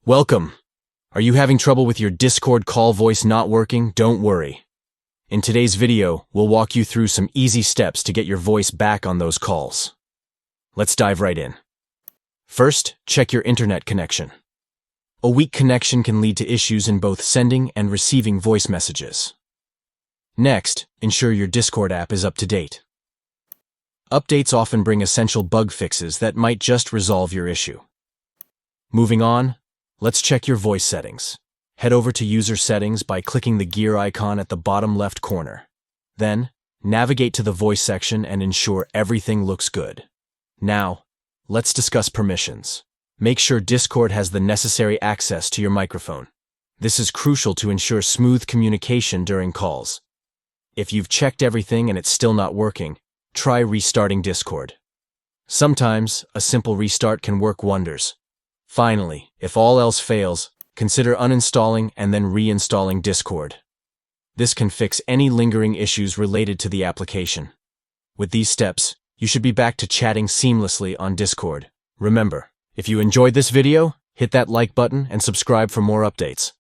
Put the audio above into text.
Welcome. Are you having trouble with your Discord call voice not working? Don't worry. In today's video, we'll walk you through some easy steps to get your voice back on those calls. Let's dive right in. First, check your internet connection. A weak connection can lead to issues in both sending and receiving voice messages. Next, ensure your Discord app is up to date. Updates often bring essential bug fixes that might just resolve your issue. Moving on, let's check your voice settings. Head over to User Settings by clicking the gear icon at the bottom left corner. Then, navigate to the voice section and ensure everything looks good. Now, let's discuss permissions. Make sure Discord has the necessary access to your microphone. This is crucial to ensure smooth communication during calls. If you've checked everything and it's still not working, try restarting Discord. Sometimes, a simple restart can work wonders. Finally, if all else fails, consider uninstalling and then reinstalling Discord. This can fix any lingering issues related to the application. With these steps, you should be back to chatting seamlessly on Discord. Remember, if you enjoyed this video, hit that like button and subscribe for more updates.